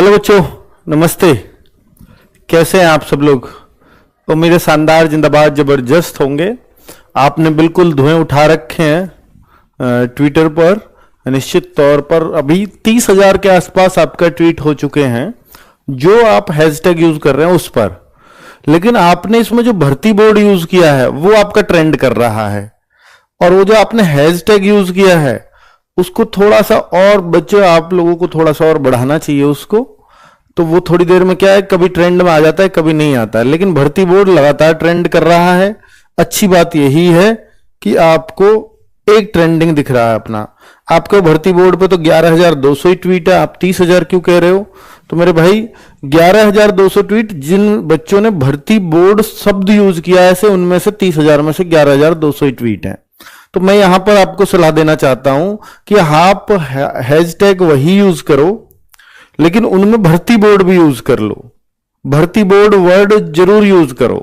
Hello बच्चों, नमस्ते। कैसे हैं आप सब लोग? तो मेरे शानदार, जिंदाबाद, जबरदस्त होंगे। आपने बिल्कुल धुएं उठा रखे हैं ट्विटर पर। निश्चित तौर पर अभी 30,000 के आसपास आपका ट्वीट हो चुके हैं जो आप हैशटैग यूज कर रहे हैं उस पर। लेकिन आपने इसमें जो भर्ती बोर्ड यूज किया है वो आपका ट्रेंड कर रहा है, और वो जो आपने हैशटैग यूज किया है उसको थोड़ा सा और बच्चों, आप लोगों को थोड़ा सा और बढ़ाना चाहिए उसको। तो वो थोड़ी देर में क्या है, कभी ट्रेंड में आ जाता है, कभी नहीं आता है। लेकिन भर्ती बोर्ड लगातार ट्रेंड कर रहा है। अच्छी बात यही है कि आपको एक ट्रेंडिंग दिख रहा है अपना। आपके भर्ती बोर्ड पे तो 11,200 ही ट्वीट है, आप 30,000 क्यों कह रहे हो? तो मेरे भाई 11,200 ट्वीट, जिन बच्चों ने भर्ती बोर्ड शब्द यूज किया है ऐसे, उनमें से 30,000 में से 11,200 ही ट्वीट है। तो मैं यहां पर आपको सलाह देना चाहता हूं कि आप हैशटैग वही यूज करो, लेकिन उनमें भर्ती बोर्ड भी यूज कर लो। भर्ती बोर्ड वर्ड जरूर यूज करो।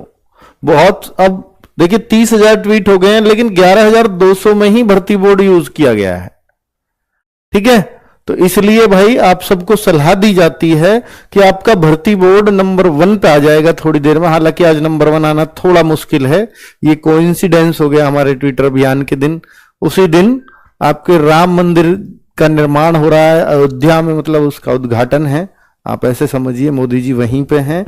बहुत, अब देखिए 30,000 ट्वीट हो गए हैं, लेकिन 11,200 में ही भर्ती बोर्ड यूज किया गया है। ठीक है, तो इसलिए भाई आप सबको सलाह दी जाती है कि आपका भर्ती बोर्ड नंबर 1 पे आ जाएगा थोड़ी देर में। हालांकि आज नंबर 1 आना थोड़ा मुश्किल है, ये कोइंसिडेंस हो गया हमारे ट्विटर अभियान के दिन। उसी दिन आपके राम मंदिर का निर्माण हो रहा है अयोध्या में, मतलब उसका उद्घाटन है। आप ऐसे समझिए मोदी जी वहीं पे हैं।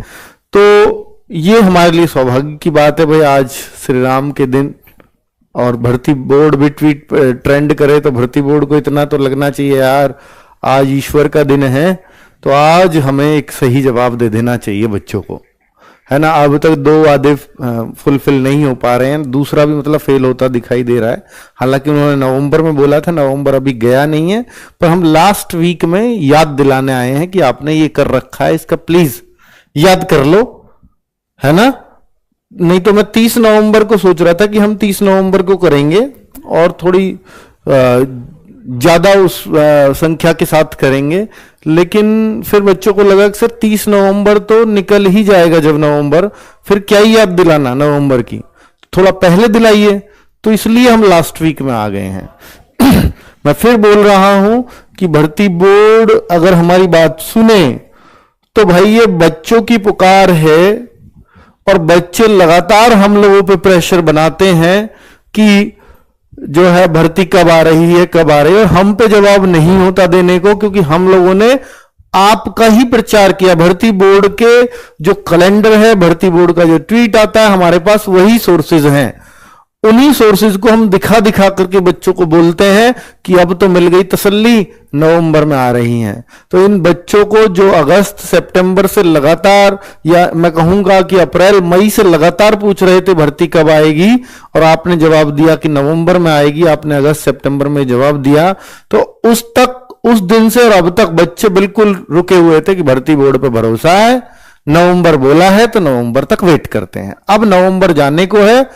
तो ये हमारे लिए सौभाग्य की बात है भाई, आज श्री राम के दिन, और भर्ती बोर्ड भी ट्वीट ट्रेंड करे। तो भर्ती बोर्ड को इतना तो लगना चाहिए यार, आज ईश्वर का दिन है, तो आज हमें एक सही जवाब दे देना चाहिए बच्चों को, है ना। अब तक 2 वादे फुलफिल नहीं हो पा रहे हैं, दूसरा भी मतलब फेल होता दिखाई दे रहा है। हालांकि उन्होंने नवंबर में बोला था, नवंबर अभी गया नहीं है, पर हम लास्ट वीक में याद दिलाने आए हैं कि आपने ये कर रखा है, इसका प्लीज याद कर लो, है ना। नहीं तो मैं 30 नवंबर को सोच रहा था कि हम 30 नवंबर को करेंगे और थोड़ी ज्यादा उस संख्या के साथ करेंगे, लेकिन फिर बच्चों को लगा कि सर 30 नवंबर तो निकल ही जाएगा जब नवंबर, फिर क्या ही याद दिलाना नवंबर की, थोड़ा पहले दिलाइए। तो इसलिए हम लास्ट वीक में आ गए हैं। मैं फिर बोल रहा हूं कि भर्ती बोर्ड अगर हमारी बात सुने तो भाई ये बच्चों की पुकार है, और बच्चे लगातार हम लोगों पे प्रेशर बनाते हैं कि जो है भर्ती कब आ रही है, कब आ रही है, और हम पे जवाब नहीं होता देने को, क्योंकि हम लोगों ने आपका ही प्रचार किया। भर्ती बोर्ड के जो कैलेंडर है, भर्ती बोर्ड का जो ट्वीट आता है, हमारे पास वही सोर्सेज हैं। उन्हीं सोर्सेज को हम दिखा दिखा करके बच्चों को बोलते हैं कि अब तो मिल गई तसल्ली, नवंबर में आ रही हैं। तो इन बच्चों को जो अगस्त सितंबर से लगातार, या मैं कहूंगा कि अप्रैल मई से लगातार पूछ रहे थे भर्ती कब आएगी, और आपने जवाब दिया कि नवंबर में आएगी, आपने अगस्त सितंबर में जवाब दिया, तो उस दिन से और अब तक बच्चे बिल्कुल रुके हुए थे कि भर्ती बोर्ड पर भरोसा है, नवंबर बोला है तो नवंबर तक वेट करते हैं। अब नवंबर जाने को है,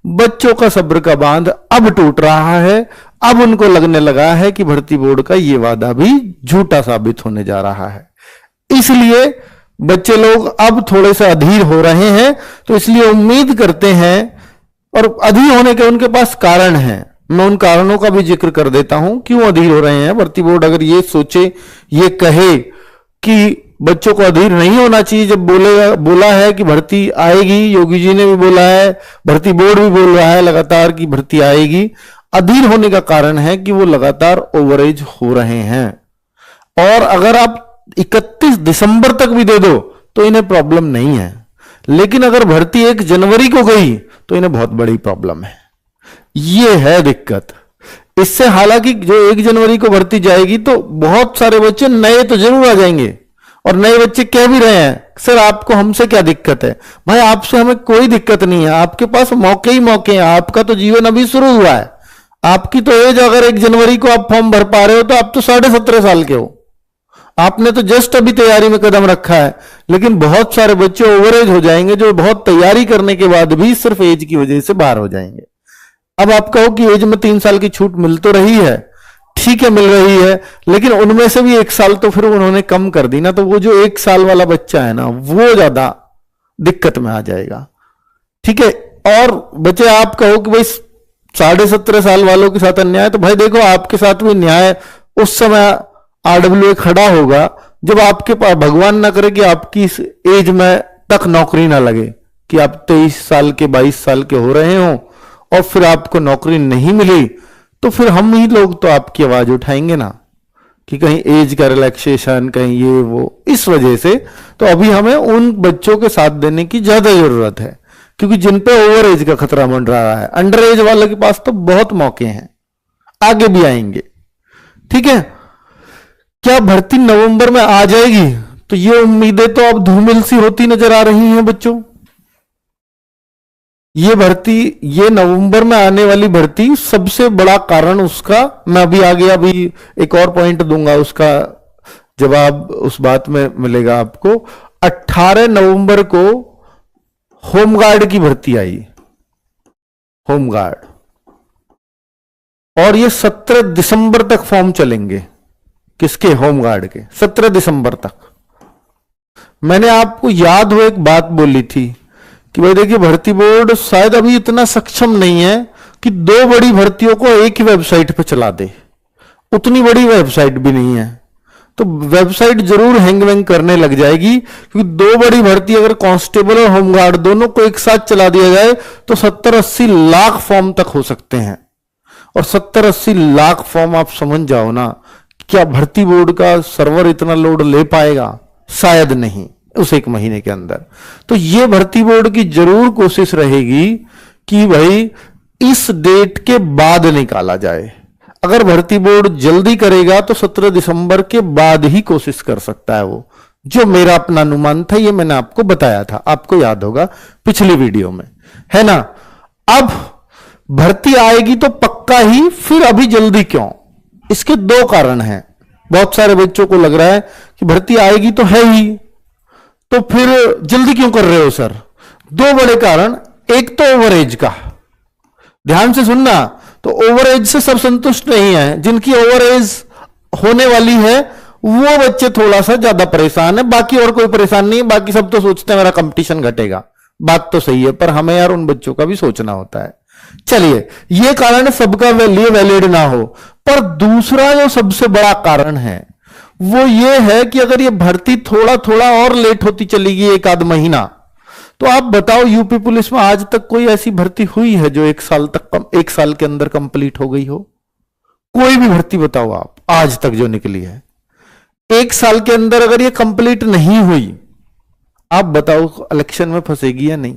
बच्चों का सब्र का बांध अब टूट रहा है। अब उनको लगने लगा है कि भर्ती बोर्ड का ये वादा भी झूठा साबित होने जा रहा है। इसलिए बच्चे लोग अब थोड़े से अधीर हो रहे हैं। तो इसलिए उम्मीद करते हैं, और अधीर होने के उनके पास कारण हैं, मैं उन कारणों का भी जिक्र कर देता हूं क्यों अधीर हो रहे हैं। भर्ती बोर्ड अगर ये सोचे, ये कहे कि बच्चों को अधीर नहीं होना चाहिए, जब बोला है कि भर्ती आएगी, योगी जी ने भी बोला है, भर्ती बोर्ड भी बोल रहा है लगातार कि भर्ती आएगी, अधीर होने का कारण है कि वो लगातार ओवरेज हो रहे हैं। और अगर आप 31 दिसंबर तक भी दे दो तो इन्हें प्रॉब्लम नहीं है, लेकिन अगर भर्ती 1 जनवरी को गई तो इन्हें बहुत बड़ी प्रॉब्लम है। ये है दिक्कत। इससे हालांकि जो 1 जनवरी को भर्ती जाएगी तो बहुत सारे बच्चे नए तो जरूर आ जाएंगे, और नए बच्चे कह भी रहे हैं सर आपको हमसे क्या दिक्कत है। भाई आपसे हमें कोई दिक्कत नहीं है, आपके पास मौके ही मौके हैं, आपका तो जीवन अभी शुरू हुआ है। आपकी तो एज, अगर 1 जनवरी को आप फॉर्म भर पा रहे हो तो आप तो 17.5 साल के हो, आपने तो जस्ट अभी तैयारी में कदम रखा है। लेकिन बहुत सारे बच्चे ओवरेज हो जाएंगे जो बहुत तैयारी करने के बाद भी सिर्फ एज की वजह से बाहर हो जाएंगे। अब आप कहो कि एज में 3 साल की छूट मिल तो रही है, ठीक है मिल रही है, लेकिन उनमें से भी 1 साल तो फिर उन्होंने कम कर दी ना, तो वो जो 1 साल वाला बच्चा है ना वो ज्यादा दिक्कत में आ जाएगा। ठीक है, और बच्चे आप कहो कि भाई 17.5 साल वालों के साथ अन्याय, तो भाई देखो आपके साथ भी न्याय उस समय आरडब्ल्यूए खड़ा होगा जब आपके पास, भगवान ना करे कि आपकी इस एज में तक नौकरी ना लगे, कि आप 23 साल के 22 साल के हो रहे हो और फिर आपको नौकरी नहीं मिली, तो फिर हम ही लोग तो आपकी आवाज उठाएंगे ना कि कहीं एज का रिलैक्सेशन, कहीं ये वो। इस वजह से तो अभी हमें उन बच्चों के साथ देने की ज्यादा जरूरत है, क्योंकि जिन पे ओवर एज का खतरा मंडरा रहा है। अंडर एज वाले के पास तो बहुत मौके हैं, आगे भी आएंगे। ठीक है, क्या भर्ती नवंबर में आ जाएगी? तो ये उम्मीदें तो अब धूमिल सी होती नजर आ रही हैं बच्चों। ये भर्ती, ये नवंबर में आने वाली भर्ती, सबसे बड़ा कारण उसका मैं अभी आगे अभी एक और पॉइंट दूंगा, उसका जवाब उस बात में मिलेगा आपको। 18 नवंबर को होमगार्ड की भर्ती आई, होमगार्ड, और ये 17 दिसंबर तक फॉर्म चलेंगे। किसके? होमगार्ड के, 17 दिसंबर तक। मैंने आपको याद हो एक बात बोली थी कि भाई देखिए, भर्ती बोर्ड शायद अभी इतना सक्षम नहीं है कि 2 बड़ी भर्तियों को एक ही वेबसाइट पे चला दे। उतनी बड़ी वेबसाइट भी नहीं है, तो वेबसाइट जरूर हैंग वैंग करने लग जाएगी, क्योंकि 2 बड़ी भर्ती अगर कांस्टेबल और होमगार्ड दोनों को एक साथ चला दिया जाए तो 70-80 लाख फॉर्म तक हो सकते हैं। और 70-80 लाख फॉर्म, आप समझ जाओ ना, क्या भर्ती बोर्ड का सर्वर इतना लोड ले पाएगा? शायद नहीं, उस एक महीने के अंदर। तो ये भर्ती बोर्ड की जरूर कोशिश रहेगी कि भाई इस डेट के बाद निकाला जाए। अगर भर्ती बोर्ड जल्दी करेगा तो 17 दिसंबर के बाद ही कोशिश कर सकता है वो, जो मेरा अपना अनुमान था। ये मैंने आपको बताया था, आपको याद होगा पिछली वीडियो में, है ना। अब भर्ती आएगी तो पक्का ही, फिर अभी जल्दी क्यों? इसके 2 कारण हैं। बहुत सारे बच्चों को लग रहा है कि भर्ती आएगी तो है ही, तो फिर जल्दी क्यों कर रहे हो सर? 2 बड़े कारण। एक तो ओवरेज का, ध्यान से सुनना। तो ओवरेज से सब संतुष्ट नहीं है, जिनकी ओवरेज होने वाली है वो बच्चे थोड़ा सा ज्यादा परेशान है, बाकी और कोई परेशान नहीं है। बाकी सब तो सोचते हैं मेरा कंपटीशन घटेगा, बात तो सही है, पर हमें यार उन बच्चों का भी सोचना होता है। चलिए, ये कारण सबका लिए वैलिड ना हो। पर दूसरा जो सबसे बड़ा कारण है वो ये है कि अगर ये भर्ती थोड़ा थोड़ा और लेट होती चलेगी, 1 आध महीना, तो आप बताओ यूपी पुलिस में आज तक कोई ऐसी भर्ती हुई है जो 1 साल तक, 1 साल के अंदर कंप्लीट हो गई हो? कोई भी भर्ती बताओ आप आज तक जो निकली है, 1 साल के अंदर अगर ये कंप्लीट नहीं हुई, आप बताओ इलेक्शन में फंसेगी या नहीं?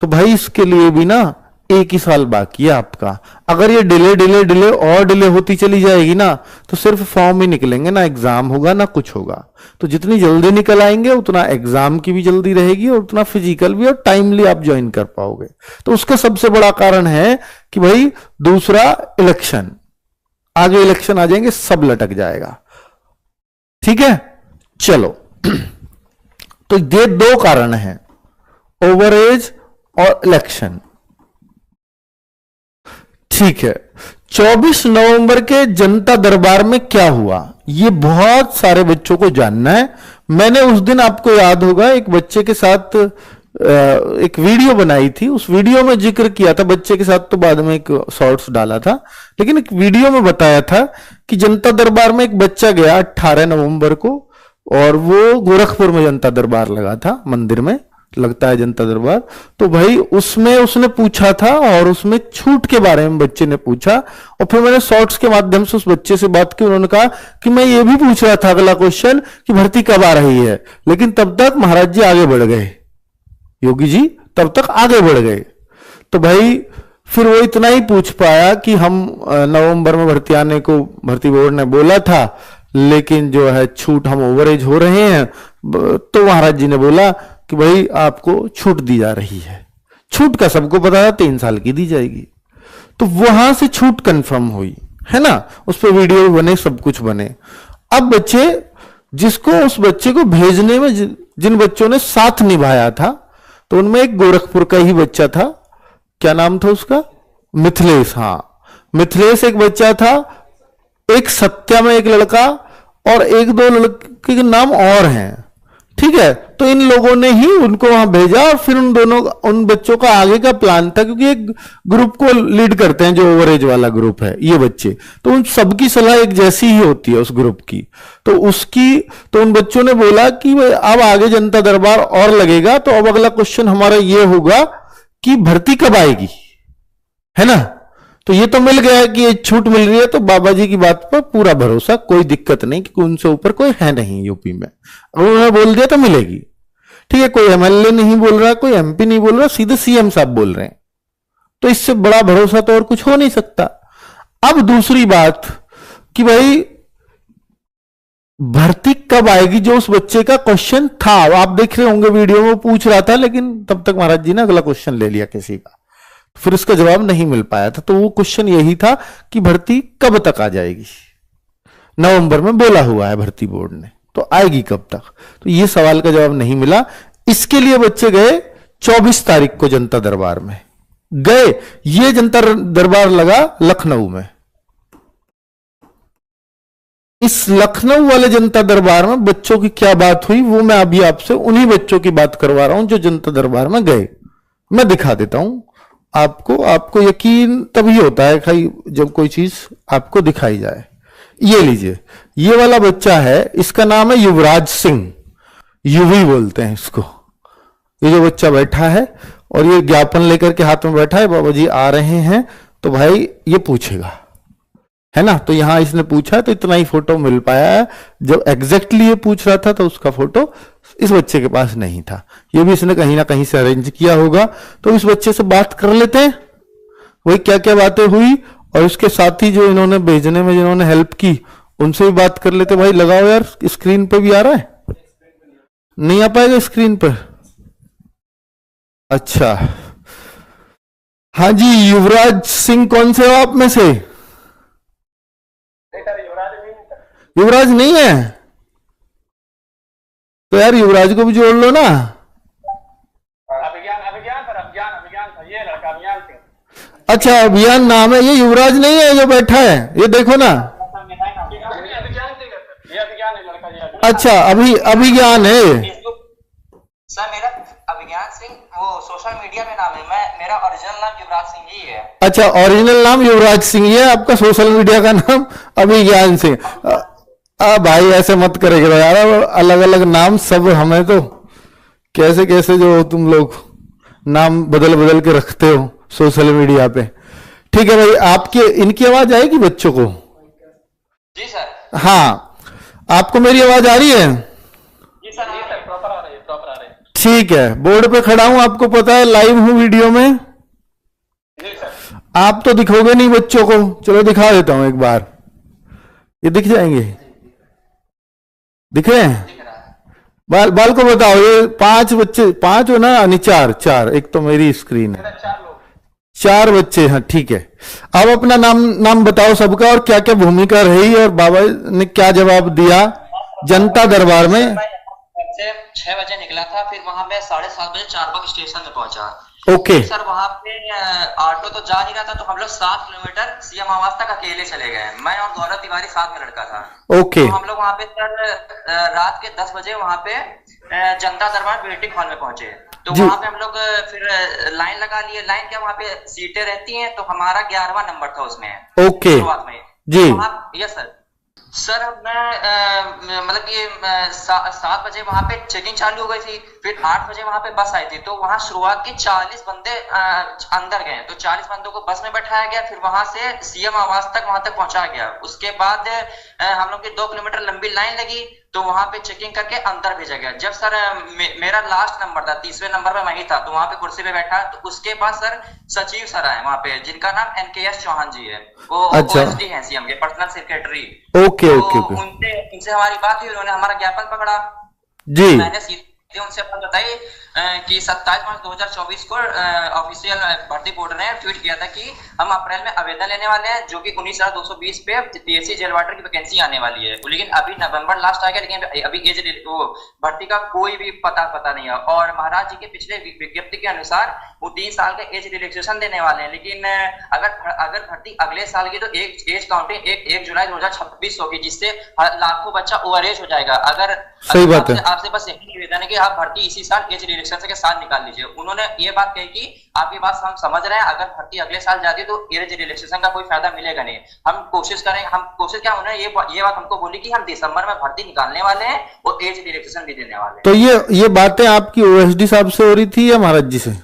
तो भाई इसके लिए भी ना 1 ही साल बाकी है आपका। अगर ये डिले डिले डिले और डिले होती चली जाएगी ना, तो सिर्फ फॉर्म ही निकलेंगे, ना एग्जाम होगा ना कुछ होगा। तो जितनी जल्दी निकल आएंगे उतना एग्जाम की भी जल्दी रहेगी और उतना फिजिकल भी, और टाइमली आप ज्वाइन कर पाओगे। तो उसका सबसे बड़ा कारण है कि भाई दूसरा इलेक्शन, आगे इलेक्शन आ जाएंगे, सब लटक जाएगा। ठीक है, चलो। तो ये 2 कारण हैं, ओवरेज और इलेक्शन। ठीक है, 24 नवंबर के जनता दरबार में क्या हुआ, ये बहुत सारे बच्चों को जानना है। मैंने उस दिन, आपको याद होगा, एक बच्चे के साथ एक वीडियो बनाई थी। उस वीडियो में जिक्र किया था, बच्चे के साथ तो बाद में एक शॉर्ट्स डाला था, लेकिन एक वीडियो में बताया था कि जनता दरबार में एक बच्चा गया 18 नवंबर को, और वो गोरखपुर में जनता दरबार लगा था, मंदिर में लगता है जनता दरबार। तो भाई उसमें उसने पूछा था, और उसमें छूट के बारे में बच्चे ने पूछा, और फिर मैंने शॉर्ट्स के माध्यम से उस बच्चे से बात की। उन्होंने कहा कि मैं ये भी पूछ रहा था अगला क्वेश्चन कि भर्ती कब आ रही है, लेकिन तब तक महाराज जी आगे बढ़ गए, योगी जी तब तक आगे बढ़ गए। तो भाई फिर वो इतना ही पूछ पाया कि हम नवंबर में भर्ती आने को भर्ती बोर्ड ने बोला था, लेकिन जो है छूट, हम ओवरेज हो रहे हैं। तो महाराज जी ने बोला कि भाई आपको छूट दी जा रही है। छूट का सबको पता था, 3 साल की दी जाएगी। तो वहां से छूट कंफर्म हुई, है ना, उस पर वीडियो बने, सब कुछ बने। अब बच्चे, जिसको उस बच्चे को भेजने में जिन बच्चों ने साथ निभाया था, तो उनमें एक गोरखपुर का ही बच्चा था, क्या नाम था उसका, मिथिलेश। हाँ, मिथिलेश एक बच्चा था, एक सत्या में एक लड़का, और 1-2 लड़के के नाम और हैं। ठीक है, तो इन लोगों ने ही उनको वहां भेजा और फिर उन बच्चों का आगे का प्लान था, क्योंकि एक ग्रुप को लीड करते हैं जो ओवरेज वाला ग्रुप है ये बच्चे, तो उन सबकी सलाह एक जैसी ही होती है उस ग्रुप की। तो उन बच्चों ने बोला कि अब आगे जनता दरबार और लगेगा, तो अब अगला क्वेश्चन हमारा ये होगा कि भर्ती कब आएगी, है ना। तो ये तो मिल गया कि ये छूट मिल रही है, तो बाबा जी की बात पर पूरा भरोसा, कोई दिक्कत नहीं, क्योंकि उनसे ऊपर कोई है नहीं यूपी में। अब उन्होंने बोल दिया तो मिलेगी, ठीक है। कोई एमएलए नहीं बोल रहा, कोई एमपी नहीं बोल रहा, सीधे सीएम साहब बोल रहे हैं, तो इससे बड़ा भरोसा तो और कुछ हो नहीं सकता। अब दूसरी बात कि भाई भर्ती कब आएगी, जो उस बच्चे का क्वेश्चन था, आप देख रहे होंगे वीडियो में पूछ रहा था, लेकिन तब तक महाराज जी ने अगला क्वेश्चन ले लिया किसी का, फिर इसका जवाब नहीं मिल पाया था। तो वो क्वेश्चन यही था कि भर्ती कब तक आ जाएगी। नवंबर में बोला हुआ है भर्ती बोर्ड ने, तो आएगी कब तक, तो ये सवाल का जवाब नहीं मिला। इसके लिए बच्चे गए 24 तारीख को जनता दरबार में गए। ये जनता दरबार लगा लखनऊ में। इस लखनऊ वाले जनता दरबार में बच्चों की क्या बात हुई, वो मैं अभी आपसे उन्हीं बच्चों की बात करवा रहा हूं जो जनता दरबार में गए। मैं दिखा देता हूं आपको यकीन तभी होता है भाई जब कोई चीज आपको दिखाई जाए। ये लीजिए, ये वाला बच्चा है, इसका नाम है युवराज सिंह, युवी बोलते हैं इसको। ये जो बच्चा बैठा है और ये ज्ञापन लेकर के हाथ में बैठा है, बाबा जी आ रहे हैं तो भाई ये पूछेगा, है ना। तो यहां इसने पूछा तो इतना ही फोटो मिल पाया है। जब एग्जैक्टली ये पूछ रहा था तो उसका फोटो इस बच्चे के पास नहीं था, ये भी इसने कहीं ना कहीं से अरेंज किया होगा। तो इस बच्चे से बात कर लेते हैं, वही क्या क्या बातें हुई, और इसके साथी जो इन्होंने भेजने में जिन्होंने हेल्प की उनसे भी बात कर लेते। भाई लगाओ यार, स्क्रीन पे भी आ रहा है, नहीं आ पाएगा स्क्रीन पर, अच्छा। हाँ जी, युवराज सिंह कौन से हो आप में से? युवराज नहीं है तो यार युवराज को भी जोड़ लो ना। अच्छा, अभियान नाम है, ये युवराज नहीं है जो बैठा है, ये देखो ना। अच्छा, अभिज्ञान है सर, मेरा अभिज्ञान सिंह, वो सोशल मीडिया में नाम है, मेरा ओरिजिनल नाम युवराज सिंह ही है। अच्छा, ओरिजिनल नाम युवराज सिंह है आपका, सोशल मीडिया का नाम अभिज्ञान सिंह। भाई ऐसे मत करेगा यार, अलग अलग नाम सब, हमें तो कैसे कैसे जो तुम लोग नाम बदल बदल के रखते हो सोशल मीडिया पे। ठीक है भाई, आपके इनकी आवाज आएगी बच्चों को? जी सर। हाँ, आपको मेरी आवाज आ रही है? जी सर, प्रॉपर आ रही है, प्रॉपर आ रही है। ठीक है, बोर्ड पे खड़ा हूं, आपको पता है लाइव हूं वीडियो में। जी सर। आप तो दिखोगे नहीं बच्चों को, चलो दिखा देता हूं एक बार, ये दिख जाएंगे, दिख रहे हैं? बाल को बताओ, ये 5 बच्चे, 5 हो ना, नहीं 4, एक तो मेरी स्क्रीन है, 4 बच्चे हैं, ठीक है। अब अपना नाम बताओ सबका, और क्या क्या भूमिका रही और बाबा ने क्या जवाब दिया जनता दरबार में। 6 बजे निकला था, फिर वहां पे 7:30 बजे चारबाग स्टेशन में पहुंचा। ओके सर, वहां पे ऑटो तो जा नहीं रहा था, तो हम लोग 7 किलोमीटर सीएम आवास तक अकेले चले गए। मैं और गौरव तिवारी साथ में लड़का था। ओके। तो हम लोग वहां पे सर रात के 10 बजे वहां पे जनता दरबार वेटिंग हॉल में पहुंचे। तो वहां पे हम लोग फिर लाइन लगा लिए। लाइन क्या, वहां पे सीटें रहती हैं, तो हमारा 11वां नंबर था उसमें। ओके शुरुआत में जी। यस सर, मैं मतलब कि 7 बजे वहां पे चेकिंग चालू हो गई थी। फिर 8 बजे वहां पे बस आई थी, तो वहां शुरुआत के 40 बंदे अंदर गए, तो 40 बंदों को बस में बैठाया गया। फिर वहां से सीएम आवास तक वहां तक पहुंचाया गया। उसके बाद हम लोग की 2 किलोमीटर लंबी लाइन लगी, तो वहां पे चेकिंग करके अंदर भेजा गया। जब सर मेरा लास्ट नंबर था, 30वें नंबर पे मैं ही था, तो वहां पे कुर्सी पे बैठा। तो उसके बाद सर सचिव सर आए वहां पे, जिनका नाम NKS चौहान जी है, वो OSD हैं सीएम के पर्सनल सेक्रेटरी। ओके तो ओके ओके। उनसे हमारी बात हुई, उन्होंने हमारा ज्ञापन पकड़ा जी। मैंने उनसे अपन बताइए कि 27 मार्च 2024 को ऑफिशियल भर्ती बोर्ड ने ट्वीट किया था कि हम अप्रैल में आवेदन लेने वाले हैं, जो कि 19,220 पे पीएससी जेल वार्डर की वैकेंसी आने वाली है। लेकिन अभी नवंबर लास्ट आ गया, लेकिन अभी एज भर्ती का कोई भी पता नहीं है। और महाराज जी के पिछले विज्ञप्ति के अनुसार वो 3 साल का एज रिलैक्सेशन देने वाले हैं। लेकिन अगर भर्ती अगले साल की, तो एज काउंटिंग 1 जुलाई 2026 होगी, जिससे लाखों बच्चा ओवर एज हो जाएगा। अगर सही बात है। आपसे बस यही निवेदन है कि आप भर्ती इसी साल एज रिलैक्सेशन के साथ निकाल लीजिए। उन्होंने ये बात कही कि आपकी बात हम समझ रहे हैं, अगर भर्ती अगले साल जाती है तो एज रिलैक्सेशन का कोई फायदा मिलेगा नहीं। हम कोशिश क्या, उन्होंने ये बात हमको बोली कि हम दिसंबर में भर्ती निकालने वाले हैं और एज रिलैक्सेशन भी देने वाले हैं। तो ये बातें आपकी ओएसडी साहब से हो रही थी या महाराज जी से?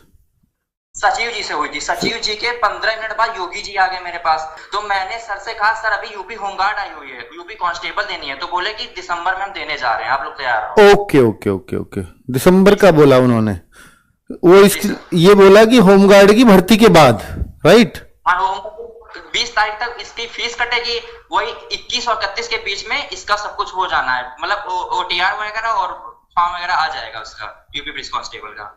सचिव जी से हुई थी। सचिव जी के 15 मिनट बाद योगी जी आ गए मेरे पास। तो मैंने सर से कहा, सर अभी यूपी होमगार्ड आई हुई है, यूपी कांस्टेबल देनी है। तो बोले कि दिसंबर में हम देने जा रहे हैं, आप लोग तैयार हो। ओके ओके ओके ओके, दिसंबर का बोला उन्होंने। वो ये बोला कि होमगार्ड की भर्ती के बाद, राइट? हाँ, 20 तारीख तक इसकी फीस कटेगी, वही 21 और 31 के बीच में इसका सब कुछ हो जाना है। मतलब ओटीआर वगैरह और फॉर्म वगैरह आ जाएगा उसका, यूपी पुलिस कांस्टेबल का।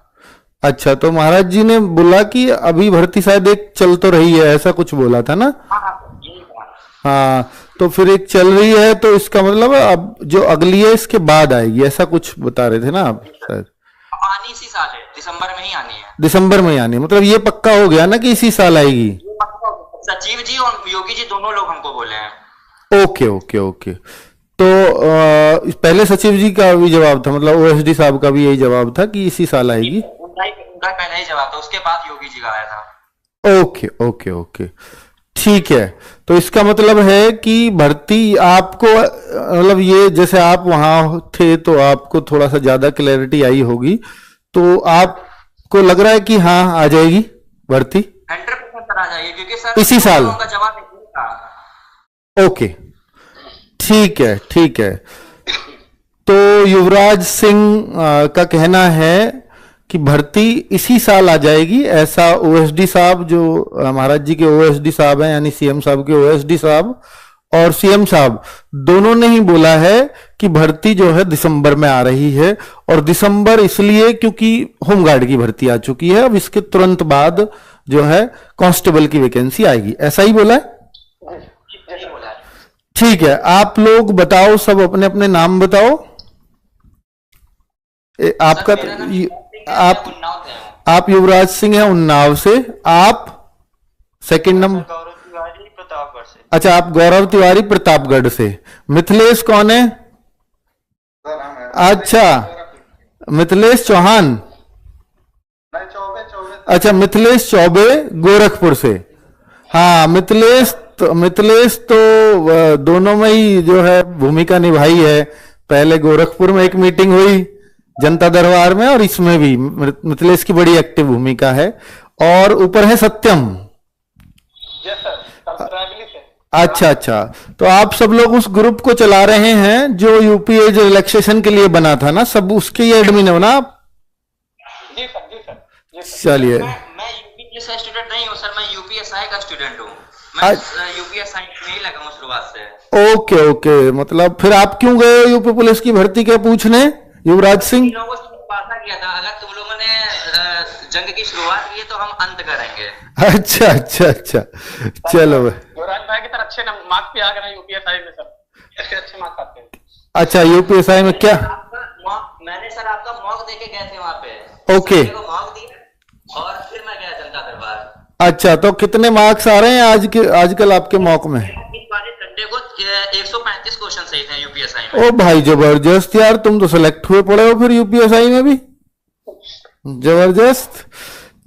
अच्छा, तो महाराज जी ने बोला कि अभी भर्ती शायद एक चल तो रही है, ऐसा कुछ बोला था ना? हाँ, तो फिर एक चल रही है, तो इसका मतलब अब जो अगली है इसके बाद आएगी, ऐसा कुछ बता रहे थे ना आप शायद? आनी इसी साल है, दिसंबर में ही आनी है। दिसंबर में ही आनी है, मतलब ये पक्का हो गया ना कि इसी साल आएगी? सचिव जी और योगी जी दोनों लोग हमको बोले हैं। Okay okay okay. तो पहले सचिव जी का भी जवाब था, मतलब ओएसडी साहब का भी यही जवाब था कि इसी साल आएगी? उनका पहला ही जवाब था, उसके बाद योगी जी का आया था। ओके ओके ओके, ठीक है। तो इसका मतलब है कि भर्ती आपको, मतलब ये जैसे आप वहां थे तो आपको थोड़ा सा ज्यादा क्लैरिटी आई होगी, तो आपको लग रहा है कि हाँ आ जाएगी भर्ती? 100% आ जाएगी, क्योंकि सर इसी साल? उनका जवाब नहीं था। ओके, ठीक है ठीक है। तो युवराज सिंह का कहना है कि भर्ती इसी साल आ जाएगी, ऐसा ओएसडी साहब, जो महाराज जी के ओएसडी साहब हैं, यानी सीएम साहब के ओएसडी साहब और सीएम साहब दोनों ने ही बोला है कि भर्ती जो है दिसंबर में आ रही है। और दिसंबर इसलिए क्योंकि होमगार्ड की भर्ती आ चुकी है, अब इसके तुरंत बाद जो है कांस्टेबल की वैकेंसी आएगी, ऐसा ही बोला है? ठीक है, आप लोग बताओ, सब अपने अपने नाम बताओ। आपका आप युवराज सिंह हैं उन्नाव से, आप सेकंड नंबर? गौरव तिवारी प्रतापगढ़ से। अच्छा, आप गौरव तिवारी प्रतापगढ़ से। मिथिलेश कौन है? अच्छा, मिथिलेश चौहान। अच्छा, मिथिलेश चौबे गोरखपुर से। हाँ, मिथिलेश तो दोनों में ही जो है भूमिका निभाई है। पहले गोरखपुर में एक मीटिंग हुई जनता दरबार में, और इसमें भी मिथिलेश की बड़ी एक्टिव भूमिका है। और ऊपर है सत्यम। अच्छा अच्छा, तो आप सब लोग उस ग्रुप को चला रहे हैं जो यूपी एज रिलैक्सेशन के लिए बना था ना, सब उसके ही एडमिन हो ना आप? जी सर, जी सर। चलिए, मैं यूपीएस का स्टूडेंट नहीं हूँ सर, मैं यूपीएसआई का स्टूडेंट हूँ। मैं यूपीएसआई में ही लगा हूँ शुरुआत से। ओके ओके, मतलब फिर आप क्यों गए यूपी पुलिस की भर्ती के पूछने, युवराज सिंह? लोगों से वादा किया था, अगर तुम लोगों ने जंग की शुरुआत की तो हम अंत करेंगे। अच्छा अच्छा अच्छा, चलो। युवराज भाई की तरह अच्छे मार्क्स भी आ गए यूपीएसआई में सर, अच्छे मार्क्स आते हैं। अच्छा, यूपीएसआई में क्या? मैंने सर आपका मॉक देके गए थे वहां पे। ओके, मॉक दिया और फिर मैं गया जनता दरबार। अच्छा, तो कितने मार्क्स आ रहे हैं आजकल आपके मॉक में? इस बार संडे को 135 क्वेश्चन सही थे यूपीएसआई में। ओ भाई, जबरदस्त यार, तुम तो सेलेक्ट हुए पड़े हो फिर यूपीएसआई में भी, जबरदस्त।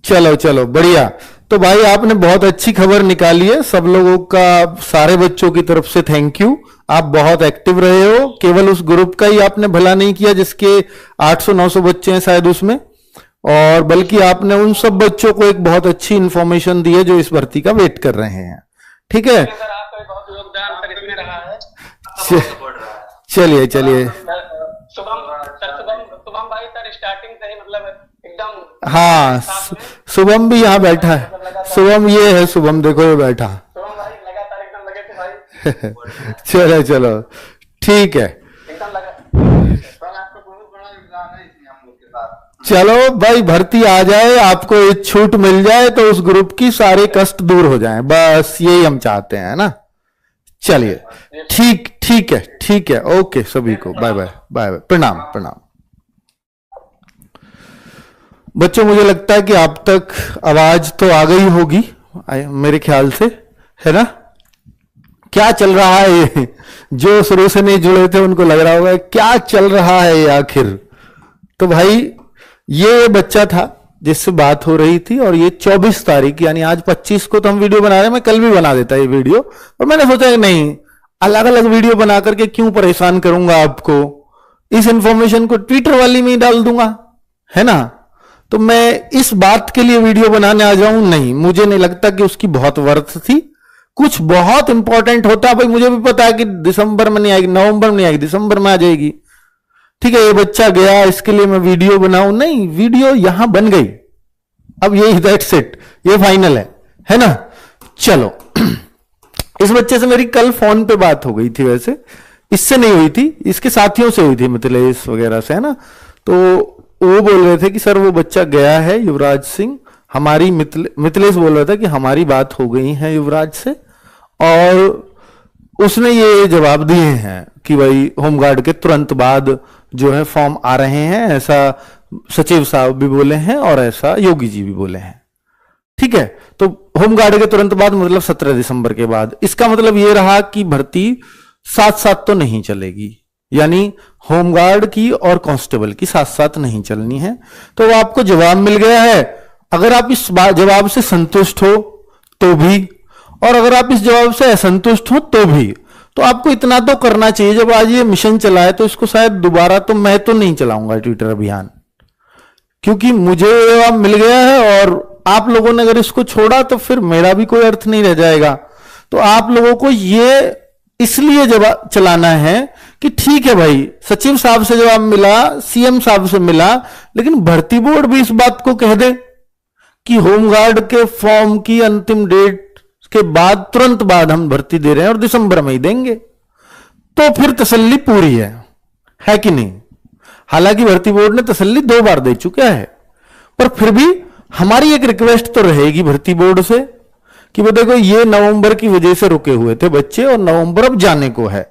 चलो चलो, बढ़िया। तो भाई आपने बहुत अच्छी खबर निकाली है, सब लोगों का, सारे बच्चों की तरफ से थैंक यू। आप बहुत एक्टिव रहे हो, केवल उस ग्रुप का ही आपने भला नहीं किया जिसके 800-900 बच्चे हैं शायद उसमें, और बल्कि आपने उन सब बच्चों को एक बहुत अच्छी इंफॉर्मेशन दी है जो इस भर्ती का वेट कर रहे हैं। ठीक है, सर आपका भी बहुत योगदान सर इसमें रहा है। चलिए चलिए। शुभम भाई सर स्टार्टिंग से ही मतलब एकदम। हाँ, शुभम भी यहाँ बैठा है। शुभम ये है, शुभम देखो ये बैठा। शुभम भाई लगातार एकदम लगे थे भाई। चलो चलो, ठीक है। एकदम लगा। आपका बहुत बड़ा योगदान है इसमें हम लोग चलो भाई, भर्ती आ जाए, आपको एक छूट मिल जाए तो उस ग्रुप की सारे कष्ट दूर हो जाएं, बस यही हम चाहते हैं ना। चलिए, ठीक है, ओके सभी को, बाय बाय बाय बाय, प्रणाम प्रणाम। बच्चों, मुझे लगता है कि आप तक आवाज तो आ गई होगी मेरे ख्याल से, है ना? क्या चल रहा है ये? जो शुरू से नहीं जुड़े थे उनको लग रहा होगा क्या चल रहा है ये आखिर। तो भाई, ये बच्चा था जिससे बात हो रही थी, और ये 24 तारीख यानी आज 25 को तो हम वीडियो बना रहे हैं, मैं कल भी बना देता ये वीडियो, और मैंने सोचा कि नहीं, अलग अलग वीडियो बना करके क्यों परेशान करूंगा आपको, इस इंफॉर्मेशन को ट्विटर वाली में ही डाल दूंगा, है ना? तो मैं इस बात के लिए वीडियो बनाने आ जाऊं, नहीं, मुझे नहीं लगता कि उसकी बहुत वर्थ थी। कुछ बहुत इंपॉर्टेंट होता, भाई मुझे भी पता है कि दिसंबर में नहीं आएगी, नवंबर में नहीं आएगी, दिसंबर में आ जाएगी, ठीक है, ये बच्चा गया, इसके लिए मैं वीडियो बनाऊं, नहीं, वीडियो यहां बन गई, अब ये दैट्स इट, ये फाइनल है ना? चलो, इस बच्चे से मेरी कल फोन पे बात हो गई थी, वैसे इससे नहीं हुई थी, इसके साथियों से हुई थी, मिथिलेश वगैरह से, है ना? तो वो बोल रहे थे कि सर वो बच्चा गया है, युवराज सिंह, हमारी मिथिलेश बोल रहा था कि हमारी बात हो गई है युवराज से, और उसने ये जवाब दिए हैं कि भाई होमगार्ड के तुरंत बाद जो है फॉर्म आ रहे हैं, ऐसा सचिव साहब भी बोले हैं और ऐसा योगी जी भी बोले हैं, ठीक है? तो होमगार्ड के तुरंत बाद मतलब 17 दिसंबर के बाद, इसका मतलब ये रहा कि भर्ती साथ साथ तो नहीं चलेगी, यानी होमगार्ड की और कांस्टेबल की साथ साथ नहीं चलनी है। तो आपको जवाब मिल गया है, अगर आप इस जवाब से संतुष्ट हो तो भी, और अगर आप इस जवाब से असंतुष्ट हो तो भी, तो आपको इतना तो करना चाहिए, जब आज ये मिशन चला है तो इसको शायद दोबारा तो मैं तो नहीं चलाऊंगा ट्विटर अभियान, क्योंकि मुझे जवाब मिल गया है, और आप लोगों ने अगर इसको छोड़ा तो फिर मेरा भी कोई अर्थ नहीं रह जाएगा। तो आप लोगों को ये इसलिए जवाब चलाना है कि ठीक है भाई, सचिव साहब से जवाब मिला, सीएम साहब से मिला, लेकिन भर्ती बोर्ड भी इस बात को कह दे कि होमगार्ड के फॉर्म की अंतिम डेट के बाद तुरंत बाद हम भर्ती दे रहे हैं और दिसंबर में ही देंगे, तो फिर तसल्ली पूरी है कि नहीं? हालांकि भर्ती बोर्ड ने तसल्ली 2 बार दे चुका है, पर फिर भी हमारी एक रिक्वेस्ट तो रहेगी भर्ती बोर्ड से कि वो देखो, ये नवंबर की वजह से रुके हुए थे बच्चे, और नवंबर अब जाने को है,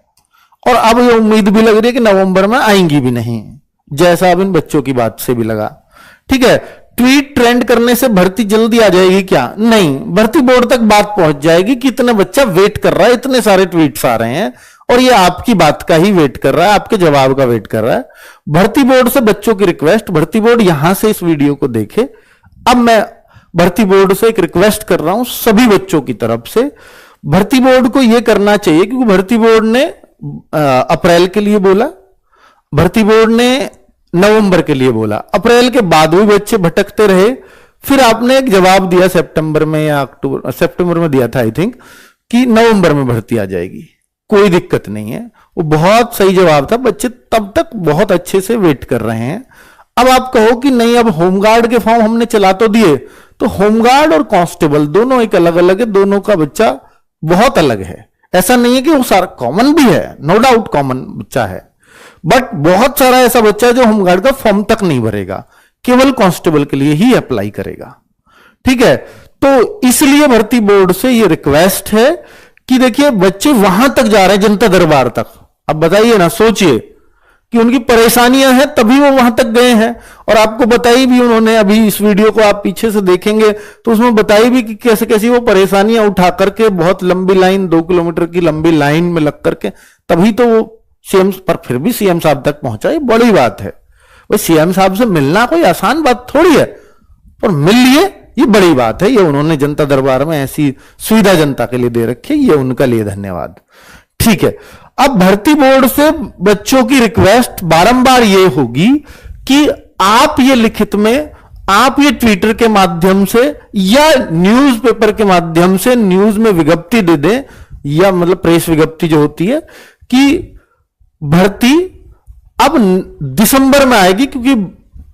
और अब ये उम्मीद भी लग रही है कि नवंबर में आएंगी भी नहीं, जैसा अब इन बच्चों की बात से भी लगा, ठीक है? ट्वीट ट्रेंड करने से भर्ती जल्दी आ जाएगी क्या? नहीं, भर्ती बोर्ड तक बात पहुंच जाएगी कि इतना बच्चा वेट कर रहा है, इतने सारे ट्वीट्स आ रहे हैं, और ये आपकी बात का ही वेट कर रहा है, आपके जवाब का वेट कर रहा है। भर्ती बोर्ड से बच्चों की रिक्वेस्ट, भर्ती बोर्ड यहां से इस वीडियो को देखे। अब मैं भर्ती बोर्ड से एक रिक्वेस्ट कर रहा हूं सभी बच्चों की तरफ से, भर्ती बोर्ड को यह करना चाहिए, क्योंकि भर्ती बोर्ड ने अप्रैल के लिए बोला, भर्ती बोर्ड ने नवंबर के लिए बोला, अप्रैल के बाद भी बच्चे भटकते रहे, फिर आपने एक जवाब दिया सितंबर में या अक्टूबर, सितंबर में दिया था आई थिंक, कि नवंबर में भर्ती आ जाएगी, कोई दिक्कत नहीं है। वो बहुत सही जवाब था, बच्चे तब तक बहुत अच्छे से वेट कर रहे हैं। अब आप कहो कि नहीं, अब होमगार्ड के फॉर्म हमने चला तो दिए, तो होमगार्ड और कांस्टेबल दोनों एक अलग अलग है, दोनों का बच्चा बहुत अलग है। ऐसा नहीं है कि वो सारा कॉमन भी है, नो डाउट कॉमन बच्चा है, बट बहुत सारा ऐसा बच्चा है जो होमगार्ड का फॉर्म तक नहीं भरेगा, केवल कांस्टेबल के लिए ही अप्लाई करेगा, ठीक है? तो इसलिए भर्ती बोर्ड से ये रिक्वेस्ट है कि देखिए, बच्चे वहां तक जा रहे हैं, जनता दरबार तक। अब बताइए ना, सोचिए कि उनकी परेशानियां हैं तभी वो वहां तक गए हैं, और आपको बताई भी उन्होंने, अभी इस वीडियो को आप पीछे से देखेंगे तो उसमें बताई भी कि कैसे कैसी वो परेशानियां उठा करके बहुत लंबी लाइन, 2 किलोमीटर की लंबी लाइन में लग करके तभी तो वो सीएम, पर फिर भी सीएम साहब तक पहुंचा, ये बड़ी बात है। भाई सीएम साहब से मिलना कोई आसान बात थोड़ी है, पर मिल लिए ये बड़ी बात है। ये उन्होंने जनता दरबार में ऐसी सुविधा जनता के लिए दे रखी है, ये उनका लिए धन्यवाद, ठीक है? अब भर्ती बोर्ड से बच्चों की रिक्वेस्ट बारंबार ये होगी कि आप ये लिखित में, आप ये ट्विटर के माध्यम से या न्यूज़पेपर के माध्यम से न्यूज में विज्ञप्ति दे दें, या मतलब प्रेस विज्ञप्ति जो होती है कि भर्ती अब दिसंबर में आएगी, क्योंकि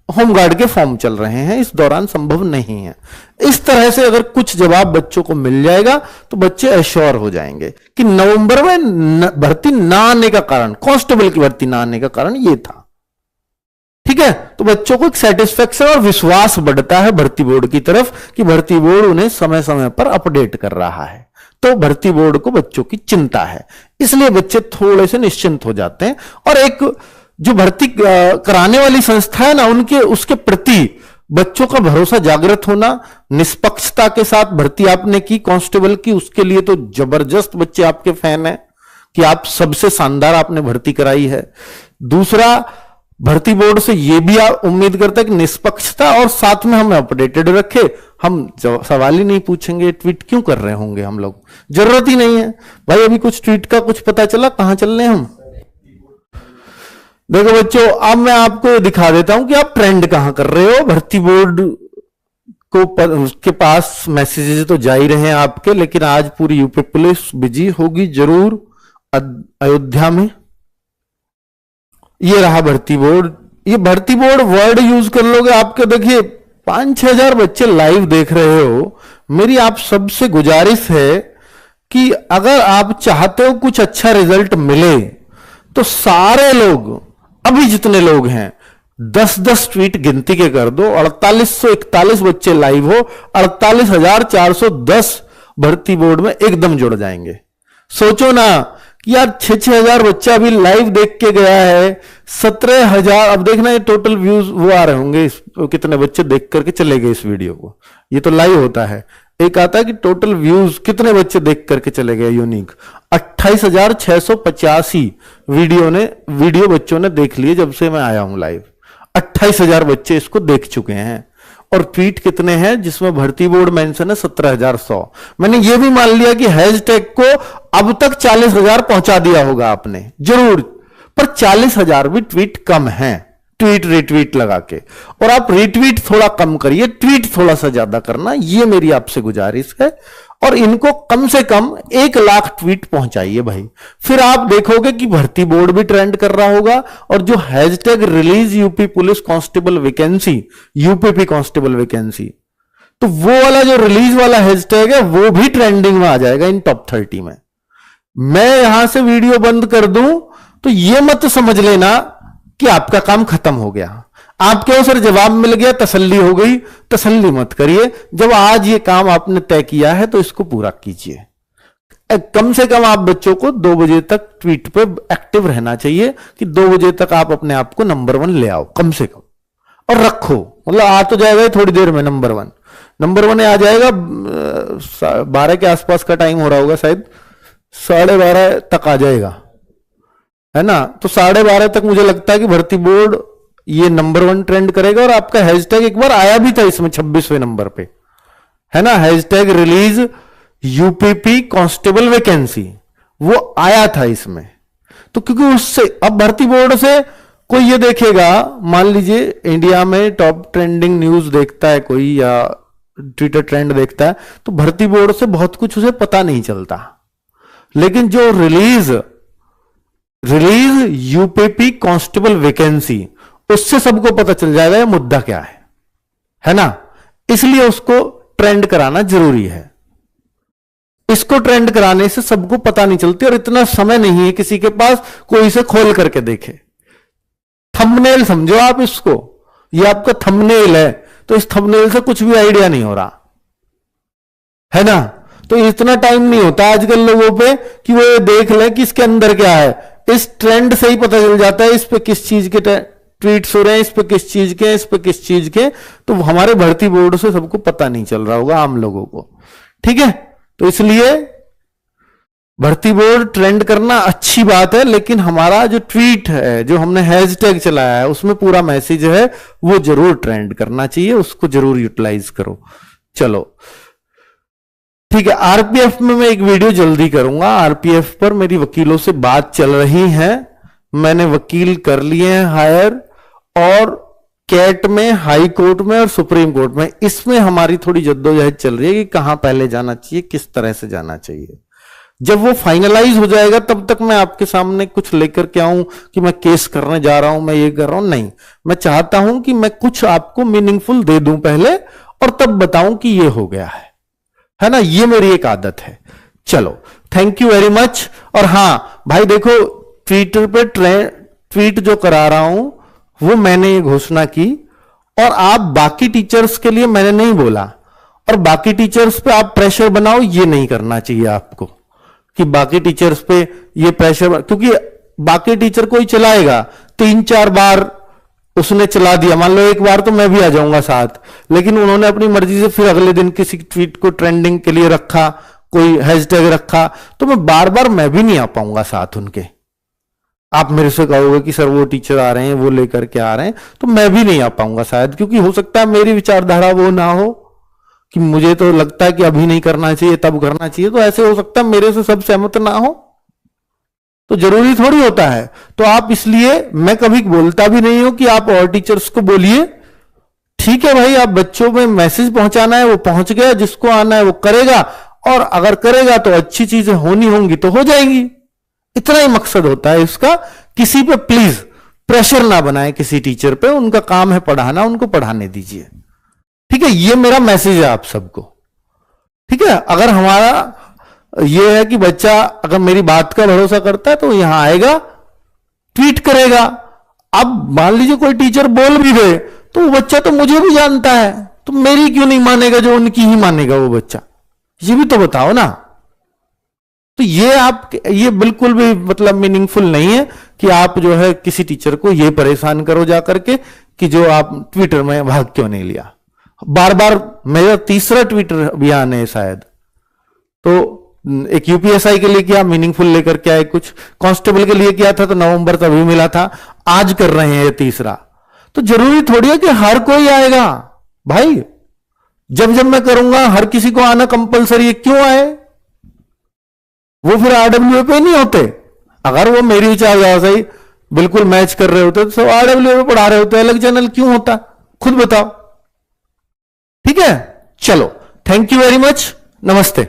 होमगार्ड के फॉर्म चल रहे हैं, इस दौरान संभव नहीं है। इस तरह से अगर कुछ जवाब बच्चों को मिल जाएगा तो बच्चे एश्योर हो जाएंगे कि नवंबर में भर्ती ना आने का कारण, कांस्टेबल की भर्ती ना आने का कारण ये था, ठीक है? तो बच्चों को एक सेटिस्फेक्शन और विश्वास बढ़ता है भर्ती बोर्ड की तरफ कि भर्ती बोर्ड उन्हें समय समय पर अपडेट कर रहा है। तो भर्ती बोर्ड को बच्चों की चिंता है, इसलिए बच्चे थोड़े से निश्चिंत हो जाते हैं। और एक जो भर्ती कराने वाली संस्था है ना, उनके उसके प्रति बच्चों का भरोसा जागृत होना, निष्पक्षता के साथ भर्ती आपने की कांस्टेबल की, उसके लिए तो जबरदस्त बच्चे आपके फैन हैं कि आप सबसे शानदार आपने भर्ती कराई है। दूसरा, भर्ती बोर्ड से यह भी आप उम्मीद करते हैं कि निष्पक्षता और साथ में हमें अपडेटेड रखे। हम सवाल ही नहीं पूछेंगे ट्वीट क्यों कर रहे होंगे हम लोग, जरूरत ही नहीं है भाई। अभी कुछ ट्वीट का कुछ पता चला, कहां चल रहे हैं हम। देखो बच्चों, अब मैं आपको दिखा देता हूं कि आप ट्रेंड कहां कर रहे हो। भर्ती बोर्ड को उसके पास मैसेजेस तो जा ही रहे हैं आपके, लेकिन आज पूरी यूपी पुलिस बिजी होगी जरूर अयोध्या में। ये रहा भर्ती बोर्ड। ये भर्ती बोर्ड वर्ड यूज कर लोगे आपके, देखिए 5-6 हजार बच्चे लाइव देख रहे हो। मेरी आप सबसे गुजारिश है कि अगर आप चाहते हो कुछ अच्छा रिजल्ट मिले तो सारे लोग, अभी जितने लोग हैं 10-10 ट्वीट गिनती के कर दो। 4841 बच्चे लाइव हो, 48,410 भर्ती बोर्ड में एकदम जुड़ जाएंगे। सोचो ना कि यार 6-6 हजार बच्चा अभी लाइव देख के गया है, 17,000। अब देखना ये टोटल व्यूज वो आ रहे होंगे, कितने बच्चे देख करके चले गए इस वीडियो को। ये तो लाइव होता है, एक आता है कि टोटल व्यूज कितने बच्चे देख करके चले गए यूनिक। 28,685 वीडियो बच्चों ने देख लिए जब से मैं आया हूं लाइव। 28,000 बच्चे इसको देख चुके हैं। और ट्वीट कितने हैं जिसमें भर्ती बोर्ड मेंशन है 17,100। मैंने ये भी मान लिया कि हैशटैग को अब तक 40,000 पहुंचा दिया होगा आपने जरूर, पर 40,000 भी ट्वीट कम है ट्वीट रिट्वीट लगा के। और आप रिट्वीट थोड़ा कम करिए, ट्वीट थोड़ा सा ज्यादा करना, ये मेरी आपसे गुजारिश है। और इनको कम से कम 1 लाख ट्वीट पहुंचाइए भाई। फिर आप देखोगे कि भर्ती बोर्ड भी ट्रेंड कर रहा होगा। और जो hashtag release UP police constable vacancy, UPP constable vacancy, तो वो वाला जो रिलीज वाला हैशटैग है वो भी ट्रेंडिंग में आ जाएगा इन टॉप 30 में। मैं यहां से वीडियो बंद कर दूं तो ये मत समझ लेना कि आपका काम खत्म हो गया, आपके सर जवाब मिल गया, तसल्ली हो गई। तसल्ली मत करिए। जब आज ये काम आपने तय किया है तो इसको पूरा कीजिए। कम से कम आप बच्चों को 2 बजे तक ट्वीट पे एक्टिव रहना चाहिए कि 2 बजे तक आप अपने आप को नंबर 1 ले आओ कम से कम। और रखो, मतलब आ तो जाएगा थोड़ी देर में नंबर 1 आ जाएगा। 12 के आसपास का टाइम हो रहा होगा, शायद 12:30 तक आ जाएगा, है ना। तो 12:30 तक मुझे लगता है कि भर्ती बोर्ड ये नंबर 1 ट्रेंड करेगा। और आपका हैशटैग एक बार आया भी था इसमें 26वें नंबर पे, है ना, hashtag release UPP constable vacancy, वो आया था इसमें। तो क्योंकि उससे अब भर्ती बोर्ड से कोई ये देखेगा, मान लीजिए इंडिया में टॉप ट्रेंडिंग न्यूज देखता है कोई या ट्विटर ट्रेंड देखता है, तो भर्ती बोर्ड से बहुत कुछ उसे पता नहीं चलता। लेकिन जो रिलीज यूपीपी कांस्टेबल वैकेंसी, उससे सबको पता चल जाएगा ये मुद्दा क्या है ना। इसलिए उसको ट्रेंड कराना जरूरी है। इसको ट्रेंड कराने से सबको पता नहीं चलती, और इतना समय नहीं है किसी के पास कोई इसे खोल करके देखे। थंबनेल समझो आप इसको, ये आपका थंबनेल है, तो इस थंबनेल से कुछ भी आइडिया नहीं हो रहा, है ना। तो इतना टाइम नहीं होता आजकल लोगों पे कि वो देख ले कि इसके अंदर क्या है। इस ट्रेंड से ही पता चल जाता है इस पे किस चीज के ट्वीट्स हो रहे हैं, इस पे किस चीज के, इस पे किस चीज के। तो हमारे भर्ती बोर्ड से सबको पता नहीं चल रहा होगा, आम लोगों को, ठीक है। तो इसलिए भर्ती बोर्ड ट्रेंड करना अच्छी बात है, लेकिन हमारा जो ट्वीट है, जो हमने हैशटैग चलाया है, उसमें पूरा मैसेज है वो जरूर ट्रेंड करना चाहिए, उसको जरूर यूटिलाइज करो। चलो ठीक है। आरपीएफ में मैं एक वीडियो जल्दी करूंगा। आरपीएफ पर मेरी वकीलों से बात चल रही है, मैंने वकील कर लिए हैं हायर, और कैट में, हाई कोर्ट में और सुप्रीम कोर्ट में, इसमें हमारी थोड़ी जद्दोजहद चल रही है कि कहां पहले जाना चाहिए, किस तरह से जाना चाहिए। जब वो फाइनलाइज हो जाएगा तब तक मैं आपके सामने कुछ लेकर के आऊं कि मैं केस करने जा रहा हूं, मैं ये कर रहा हूं, नहीं। मैं चाहता हूं कि मैं कुछ आपको मीनिंगफुल दे दूं पहले, और तब बताऊं कि ये हो गया है ना। ये मेरी एक आदत है। चलो, थैंक यू वेरी मच। और हां भाई देखो, ट्विटर पे ट्वीट जो करा रहा हूं वो मैंने ये घोषणा की, और आप बाकी टीचर्स के लिए मैंने नहीं बोला, और बाकी टीचर्स पे आप प्रेशर बनाओ, ये नहीं करना चाहिए आपको कि बाकी टीचर्स पे ये प्रेशर, क्योंकि बाकी टीचर कोई चलाएगा 3-4 बार उसने चला दिया, मान लो एक बार तो मैं भी आ जाऊंगा साथ, लेकिन उन्होंने अपनी मर्जी से फिर अगले दिन किसी ट्वीट को ट्रेंडिंग के लिए रखा, कोई हैशटैग रखा, तो मैं बार बार मैं भी नहीं आ पाऊंगा साथ उनके। आप मेरे से कहोगे कि सर वो टीचर आ रहे हैं, वो लेकर के आ रहे हैं, तो मैं भी नहीं आ पाऊंगा शायद, क्योंकि हो सकता है मेरी विचारधारा वो ना हो कि मुझे तो लगता है कि अभी नहीं करना चाहिए, तब करना चाहिए, तो ऐसे हो सकता है मेरे से सब सहमत ना हो, तो जरूरी थोड़ी होता है। तो आप, इसलिए मैं कभी बोलता भी नहीं हूं कि आप और टीचर्स को बोलिए, ठीक है भाई, आप बच्चों में मैसेज पहुंचाना है वो पहुंच गया, जिसको आना है वो करेगा, और अगर करेगा तो अच्छी चीजें होनी होंगी तो हो जाएंगी, इतना ही मकसद होता है इसका। किसी पे प्लीज प्रेशर ना बनाए, किसी टीचर पे, उनका काम है पढ़ाना, उनको पढ़ाने दीजिए, ठीक है। ये मेरा मैसेज है आप सबको, ठीक है। अगर हमारा ये है कि बच्चा अगर मेरी बात का भरोसा करता है तो यहां आएगा, ट्वीट करेगा। अब मान लीजिए कोई टीचर बोल भी दे तो वो बच्चा तो मुझे भी जानता है, तो मेरी क्यों नहीं मानेगा जो उनकी ही मानेगा वो बच्चा, ये भी तो बताओ ना। तो ये बिल्कुल भी मतलब मीनिंगफुल नहीं है कि आप जो है किसी टीचर को ये परेशान करो जाकर के कि जो आप ट्विटर में भाग क्यों नहीं लिया। बार बार मेरा तीसरा ट्विटर अभियान है शायद, तो एक यूपीएसआई के लिए किया, मीनिंगफुल लेकर के आए, कुछ कांस्टेबल के लिए किया था तो नवंबर तभी मिला था, आज कर रहे हैं ये तीसरा। तो जरूरी थोड़ी है कि हर कोई आएगा भाई, जब जब मैं करूंगा हर किसी को आना कंपलसरी है, क्यों आए? वो फिर आरडब्ल्यू पे नहीं होते। अगर वो मेरी विचारधारा से बिल्कुल मैच कर रहे होते तो सब आरडब्ल्यू पे पढ़ा रहे होते, अलग चैनल क्यों होता? खुद बताओ, ठीक है। चलो, थैंक यू वेरी मच, नमस्ते।